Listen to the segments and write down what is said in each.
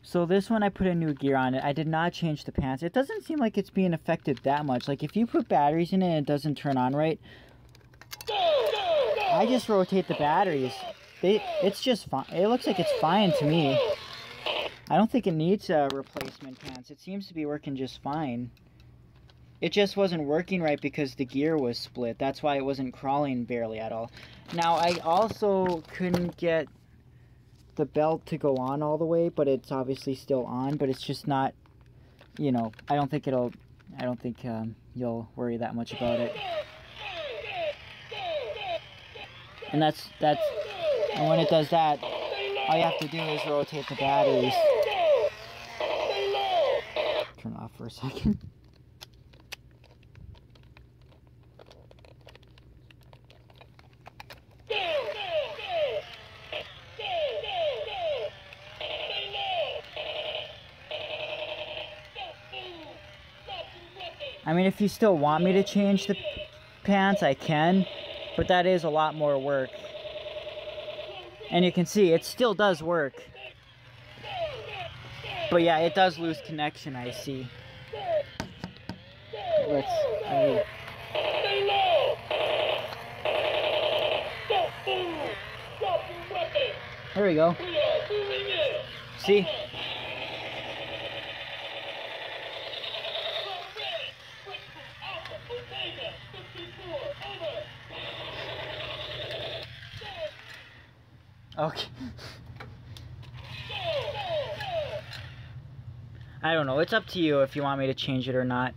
So this one I put a new gear on it. I did not change the pants. It doesn't seem like it's being affected that much. Like if you put batteries in it and it doesn't turn on right, I just rotate the batteries. It's just fine. It looks like it's fine to me. I don't think it needs replacement pants. It seems to be working just fine. It just wasn't working right because the gear was split. That's why it wasn't crawling barely at all. Now I also couldn't get the belt to go on all the way, but it's obviously still on, but it's just not, you know, I don't think you'll worry that much about it. And and when it does that, all you have to do is rotate the batteries. Turn it off for a second. I mean, if you still want me to change the pants, I can, but that is a lot more work. And you can see, it still does work. But yeah, it does lose connection, I see. There we go. See? Okay. I don't know. It's up to you if you want me to change it or not.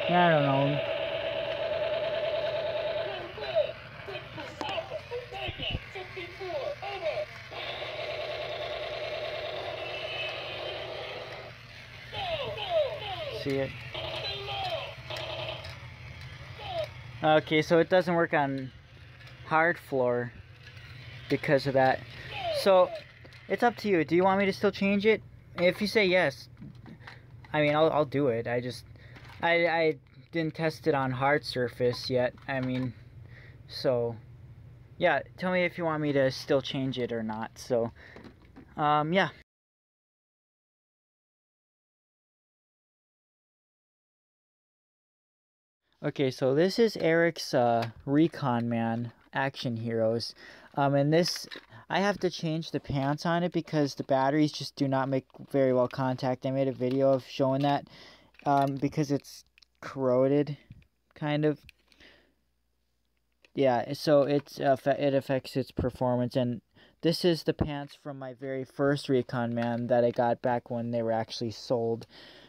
I don't know. See it? Okay, so it doesn't work on hard floor because of that. So it's up to you. Do you want me to still change it? If you say yes, I mean I'll do it. I didn't test it on hard surface yet. I mean, so yeah, tell me if you want me to still change it or not. So yeah. Okay, so this is Eric's Recon Man Action Heroes. And this, I have to change the pants on it because the batteries just do not make very well contact. I made a video of showing that because it's corroded, kind of. Yeah, so it affects its performance. And this is the pants from my very first Recon Man that I got back when they were actually sold.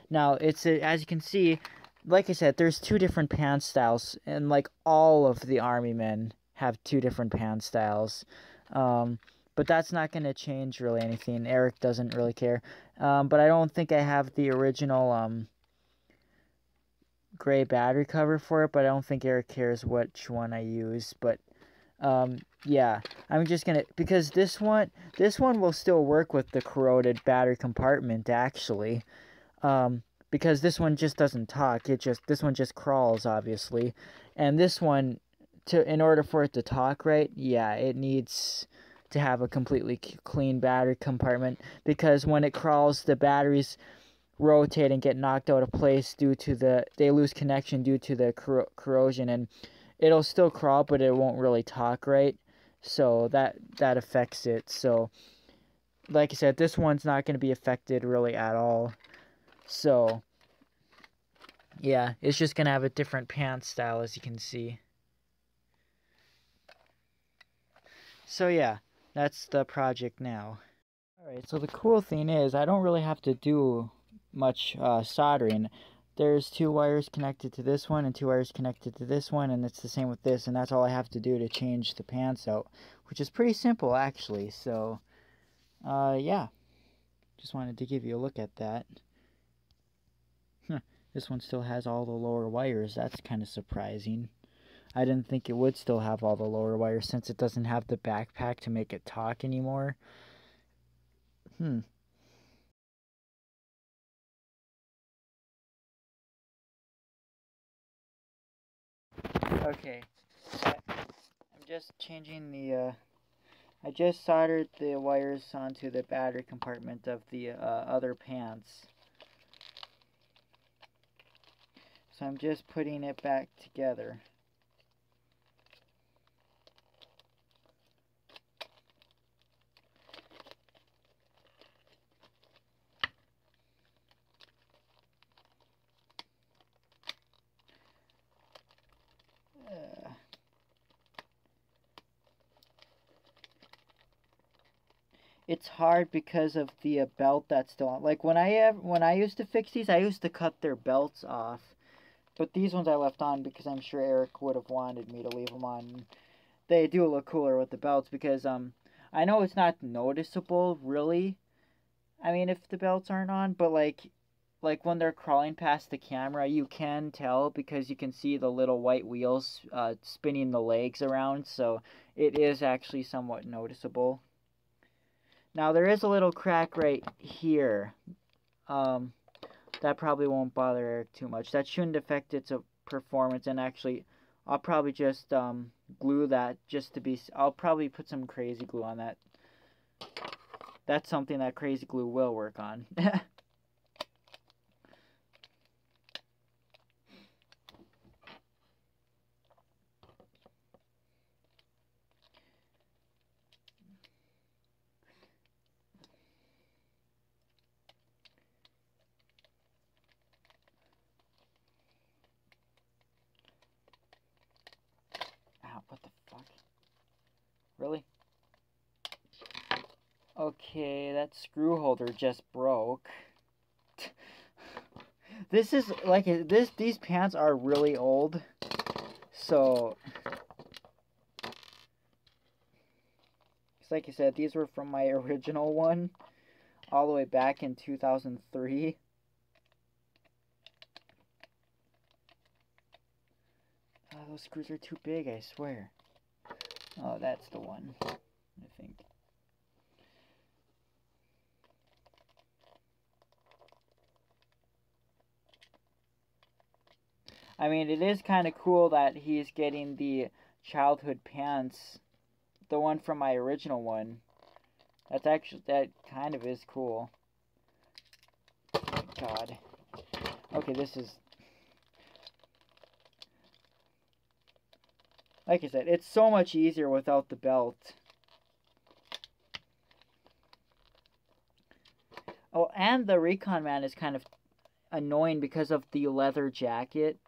Now, it's as you can see, like I said, there's two different pants styles, and like all of the army men have two different pants styles. But that's not going to change really anything. Eric doesn't really care. But I don't think I have the original gray battery cover for it, but I don't think Eric cares which one I use. But yeah, I'm just gonna, because this one will still work with the corroded battery compartment actually. Because this one just doesn't talk. This one just crawls, obviously. And this one, in order for it to talk right, yeah, it needs to have a completely clean battery compartment, because when it crawls, the batteries rotate and get knocked out of place due to they lose connection due to the corrosion, and it'll still crawl, but it won't really talk right. So that affects it. So like I said, this one's not going to be affected really at all. So yeah, it's just going to have a different pants style, as you can see. So yeah, that's the project now. Alright, so the cool thing is I don't really have to do much soldering. There's 2 wires connected to this one and 2 wires connected to this one, and it's the same with this, and that's all I have to do to change the pants out, which is pretty simple actually. So yeah, just wanted to give you a look at that. This one still has all the lower wires. That's kind of surprising. I didn't think it would still have all the lower wires since it doesn't have the backpack to make it talk anymore. Okay, I'm just changing the, I just soldered the wires onto the battery compartment of the other pants. So I'm just putting it back together. It's hard because of the belt that's still on. Like when I used to fix these, I used to cut their belts off. But these ones I left on because I'm sure Eric would have wanted me to leave them on. They do look cooler with the belts because I know it's not noticeable really. I mean, if the belts aren't on, but like when they're crawling past the camera, you can tell because you can see the little white wheels spinning the legs around, so it is actually somewhat noticeable. Now there is a little crack right here. That probably won't bother Eric too much. That shouldn't affect its performance, and actually I'll probably just glue that just to be... I'll probably put some crazy glue on that. That's something that crazy glue will work on. Ow, what the fuck? Really? Okay, that screw holder just broke. This is like these pants are really old. So it's like I said, these were from my original one all the way back in 2003. Oh, those screws are too big, I swear. Oh, that's the one, I think. I mean, it is kind of cool that he's getting the childhood pants, the one from my original one. That kind of is cool. God. Okay, this is... Like I said, it's so much easier without the belt. Oh, and the Recon Man is kind of annoying because of the leather jacket.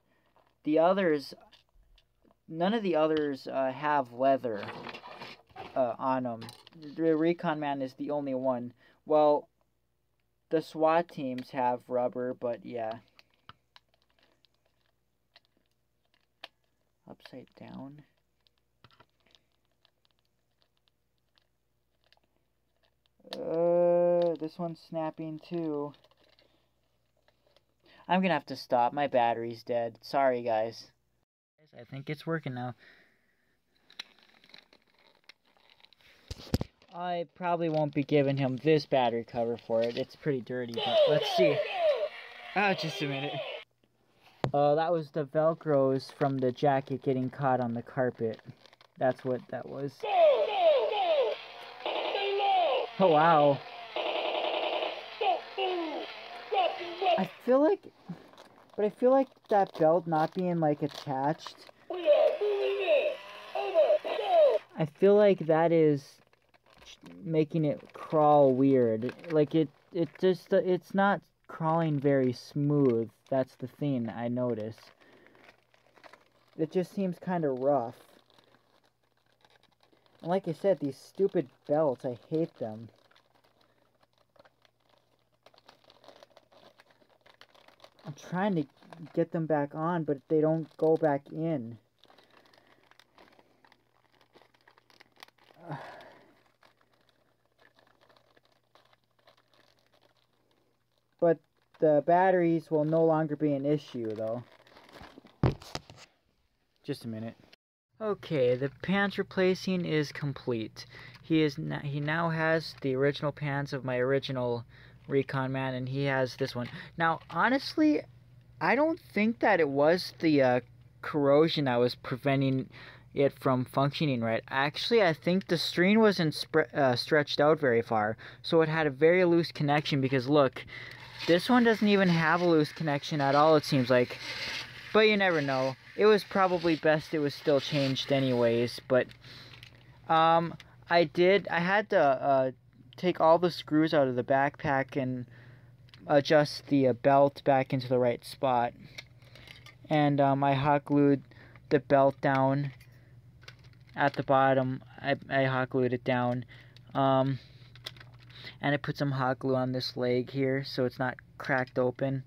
The others... None of the others have leather on them. The Recon Man is the only one. Well, the SWAT teams have rubber, but yeah. Upside down. This one's snapping too. I'm gonna have to stop. My battery's dead. Sorry, guys. I think it's working now. I probably won't be giving him this battery cover for it. It's pretty dirty, but let's see. Ah, just a minute. That was the Velcros from the jacket getting caught on the carpet. That's what that was. Oh, wow. I feel like that belt not being, like, attached. I feel like that is making it crawl weird. Like, it's not crawling very smooth. That's the thing I notice. It just seems kind of rough. And like I said, these stupid belts, I hate them. I'm trying to get them back on, but they don't go back in. But the batteries will no longer be an issue, though. Just a minute. Okay, the pants replacing is complete. He now has the original pants of my original Recon man, and he has this one. Now, honestly, I don't think that it was the corrosion that was preventing it from functioning right. Actually, I think the string wasn't stretched out very far, so it had a very loose connection. Because look, this one doesn't even have a loose connection at all, it seems like. But you never know. It was probably best it was still changed anyways. But I had to take all the screws out of the backpack and adjust the belt back into the right spot. And I hot glued the belt down at the bottom. I hot glued it down. And I put some hot glue on this leg here so it's not cracked open.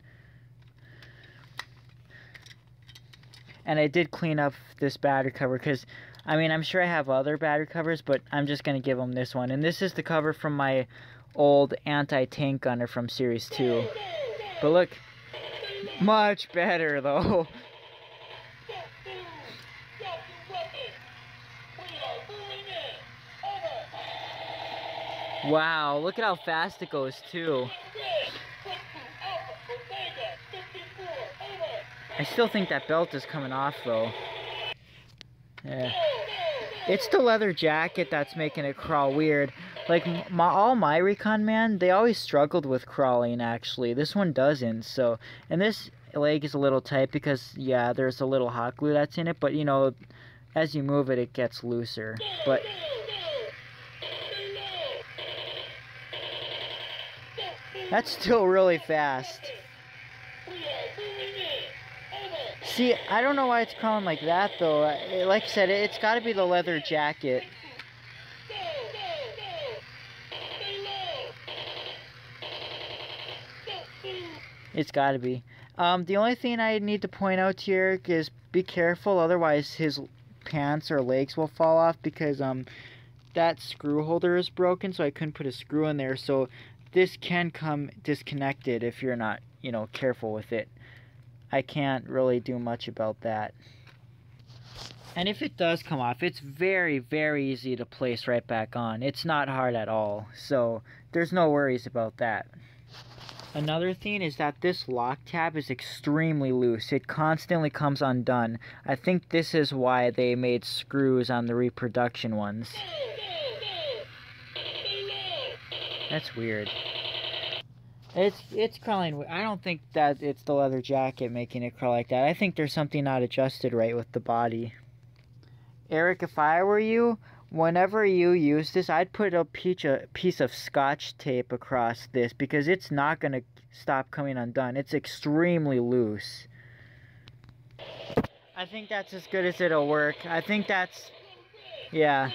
And I did clean up this battery cover because, I mean, I'm sure I have other battery covers, but I'm just going to give them this one. And this is the cover from my old anti-tank gunner from Series 2. But look, much better though. Wow, look at how fast it goes too. I still think that belt is coming off though. Yeah. It's the leather jacket that's making it crawl weird. Like all my Recon man, they always struggled with crawling actually. This one doesn't. So, and this leg is a little tight because yeah, there's a little hot glue that's in it, but you know, as you move it, it gets looser. But that's still really fast. See, I don't know why it's crawling like that though. Like I said, it's got to be the leather jacket. It's got to be. The only thing I need to point out here is be careful, otherwise his pants or legs will fall off, because that screw holder is broken, so I couldn't put a screw in there. So this can come disconnected if you're not, you know, careful with it. I can't really do much about that. And if it does come off, it's very, very easy to place right back on. It's not hard at all, so there's no worries about that. Another thing is that this lock tab is extremely loose. It constantly comes undone. I think this is why they made screws on the reproduction ones. That's weird. It's crawling. I don't think that it's the leather jacket making it crawl like that. I think there's something not adjusted right with the body. Eric, if I were you, whenever you use this, I'd put a piece of Scotch tape across this, because it's not going to stop coming undone. It's extremely loose. I think that's as good as it'll work. I think that's... yeah.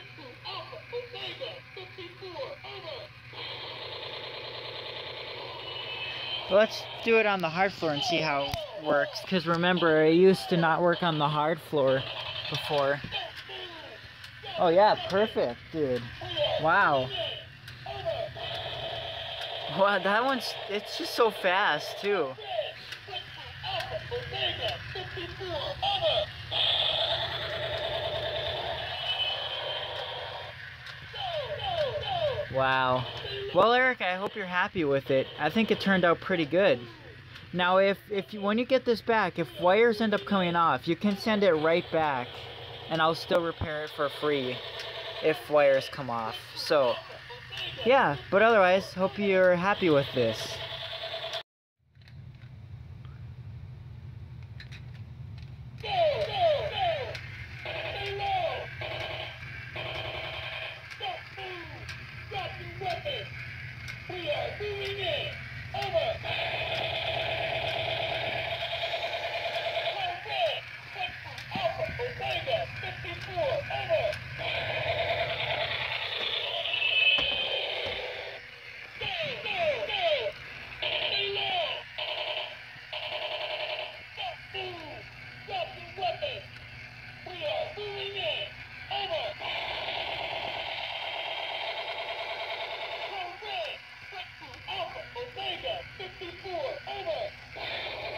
Let's do it on the hard floor and see how it works. Because remember, I used to not work on the hard floor before. Oh yeah, perfect, dude. Wow. Wow, that one's, it's just so fast, too. Wow. Well, Eric, I hope you're happy with it. I think it turned out pretty good. Now, when you get this back, if wires end up coming off, you can send it right back, and I'll still repair it for free if wires come off. So, yeah, but otherwise, hope you're happy with this.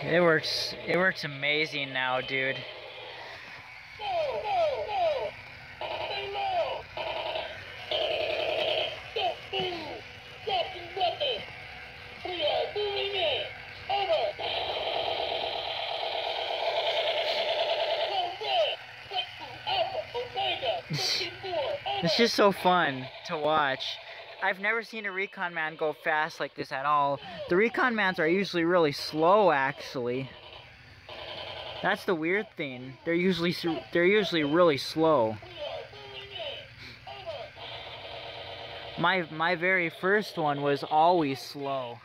It works amazing now, dude. It's just so fun to watch. I've never seen a Recon man go fast like this at all. The Recon mans are usually really slow, actually. That's the weird thing. They're usually really slow. My very first one was always slow.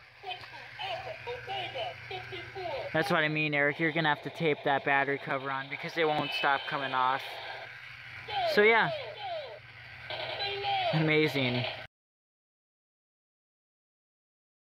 That's what I mean, Eric. You're gonna have to tape that battery cover on because they won't stop coming off. So yeah. Amazing.